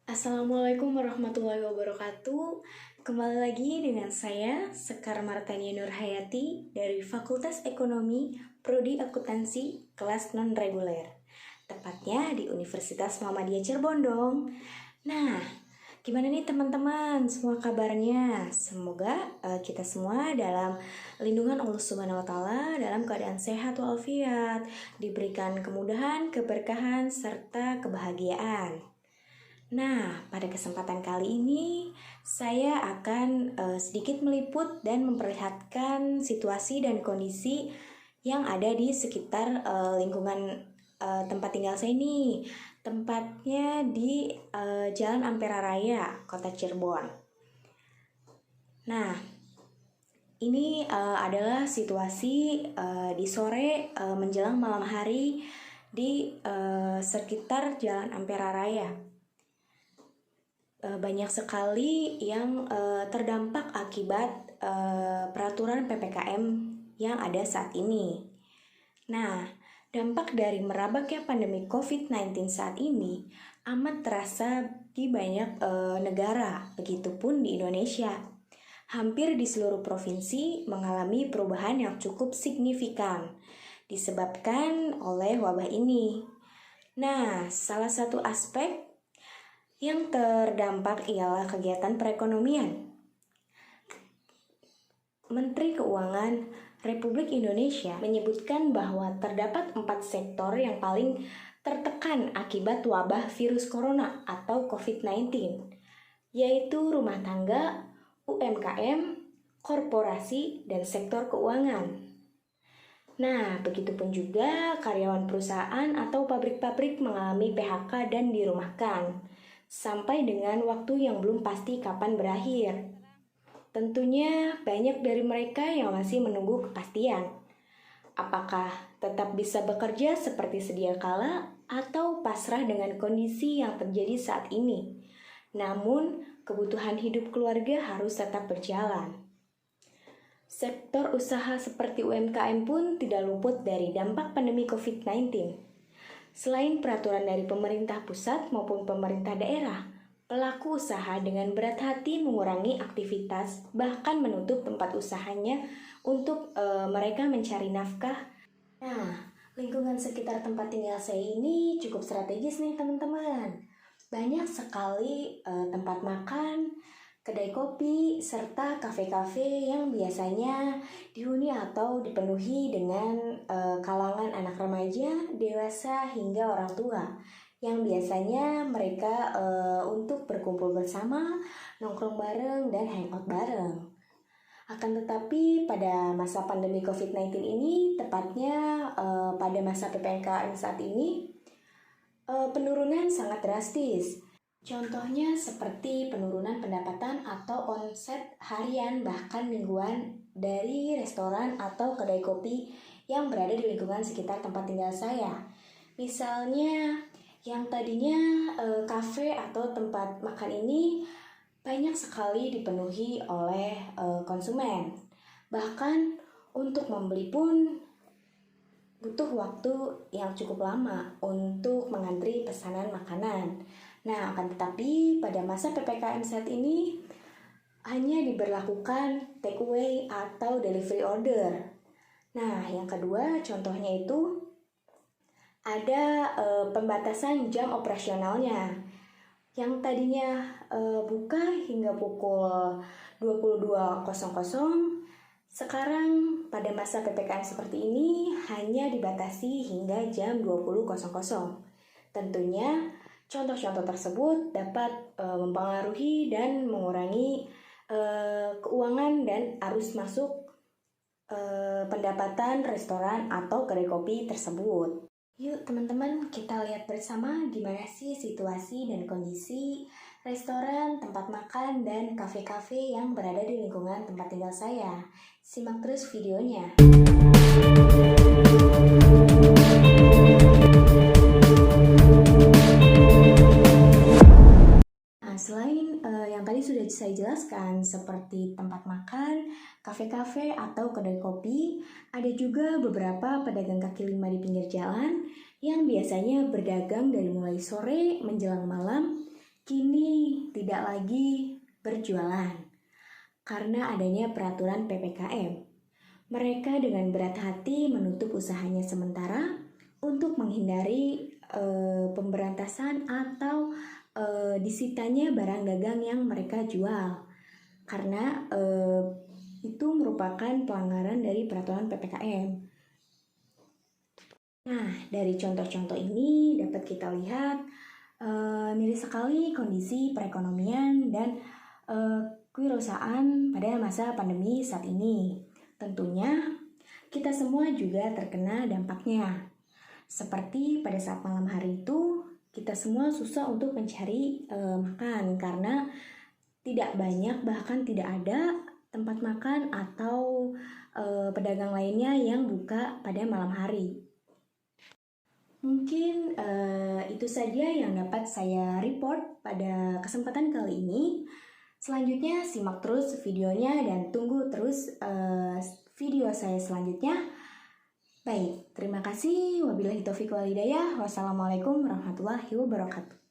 Assalamualaikum warahmatullahi wabarakatuh. Kembali lagi dengan saya, Sekar Martania Nurhayati dari Fakultas Ekonomi, Prodi Akuntansi, kelas non-reguler. Tepatnya di Universitas Muhammadiyah Cirebon dong. Nah, gimana nih teman-teman? Semua kabarnya? Semoga kita semua dalam lindungan Allah Subhanahu wa taala dalam keadaan sehat walafiat, diberikan kemudahan, keberkahan serta kebahagiaan. Nah, pada kesempatan kali ini saya akan sedikit meliput dan memperlihatkan situasi dan kondisi yang ada di sekitar lingkungan tempat tinggal saya ini. Tempatnya di Jalan Ampera Raya, Kota Cirebon. Nah, ini adalah situasi di sore menjelang malam hari di sekitar Jalan Ampera Raya. Banyak sekali yang terdampak akibat peraturan PPKM yang ada saat ini. Nah, dampak dari merabaknya pandemi COVID-19 saat ini amat terasa di banyak negara, begitupun di Indonesia. Hampir di seluruh provinsi mengalami perubahan yang cukup signifikan disebabkan oleh wabah ini. Nah, salah satu aspek yang terdampak ialah kegiatan perekonomian. Menteri Keuangan Republik Indonesia menyebutkan bahwa terdapat 4 sektor yang paling tertekan akibat wabah virus corona atau COVID-19, yaitu rumah tangga, UMKM, korporasi, dan sektor keuangan. Nah, begitupun juga karyawan perusahaan atau pabrik-pabrik mengalami PHK dan dirumahkan sampai dengan waktu yang belum pasti kapan berakhir. Tentunya banyak dari mereka yang masih menunggu kepastian. Apakah tetap bisa bekerja seperti sedia kala atau pasrah dengan kondisi yang terjadi saat ini? Namun, kebutuhan hidup keluarga harus tetap berjalan. Sektor usaha seperti UMKM pun tidak luput dari dampak pandemi COVID-19. Selain peraturan dari pemerintah pusat maupun pemerintah daerah, pelaku usaha dengan berat hati mengurangi aktivitas, bahkan menutup tempat usahanya untuk mereka mencari nafkah. Nah, lingkungan sekitar tempat tinggal saya ini cukup strategis nih teman-teman. Banyak sekali tempat makan, kedai kopi, serta kafe-kafe yang biasanya dihuni atau dipenuhi dengan kalangan anak remaja, dewasa, hingga orang tua yang biasanya mereka untuk berkumpul bersama, nongkrong bareng, dan hangout bareng. Akan tetapi pada masa pandemi COVID-19 ini, tepatnya pada masa PPKM saat ini, penurunan sangat drastis. Contohnya seperti penurunan pendapatan atau omset harian bahkan mingguan dari restoran atau kedai kopi yang berada di lingkungan sekitar tempat tinggal saya. Misalnya yang tadinya kafe atau tempat makan ini banyak sekali dipenuhi oleh konsumen. Bahkan untuk membeli pun butuh waktu yang cukup lama untuk mengantri pesanan makanan. Nah, akan tetapi pada masa PPKM saat ini hanya diberlakukan take away atau delivery order. Nah, yang kedua contohnya itu ada pembatasan jam operasionalnya. Yang tadinya buka hingga pukul 22.00, sekarang pada masa PPKM seperti ini hanya dibatasi hingga jam 20.00. Tentunya contoh-contoh tersebut dapat mempengaruhi dan mengurangi keuangan dan arus masuk pendapatan restoran atau kedai kopi tersebut. Yuk teman-teman, kita lihat bersama gimana sih situasi dan kondisi restoran, tempat makan, dan kafe-kafe yang berada di lingkungan tempat tinggal saya. Simak terus videonya. Selain yang tadi sudah saya jelaskan seperti tempat makan, kafe-kafe atau kedai kopi, ada juga beberapa pedagang kaki lima di pinggir jalan yang biasanya berdagang dari mulai sore menjelang malam kini tidak lagi berjualan karena adanya peraturan PPKM. Mereka dengan berat hati menutup usahanya sementara untuk menghindari pemberantasan atau disitanya barang dagang yang mereka jual. Karena itu merupakan pelanggaran dari peraturan PPKM. Nah, dari contoh-contoh ini dapat kita lihat miris sekali kondisi perekonomian dan kewirausahaan pada masa pandemi saat ini. Tentunya kita semua juga terkena dampaknya. Seperti pada saat malam hari itu, kita semua susah untuk mencari makan karena tidak banyak, bahkan tidak ada tempat makan atau pedagang lainnya yang buka pada malam hari. Mungkin itu saja yang dapat saya report pada kesempatan kali ini. Selanjutnya simak terus videonya dan tunggu terus video saya selanjutnya. Baik, terima kasih. Wabillahi taufiq wal hidayah. Wassalamualaikum warahmatullahi wabarakatuh.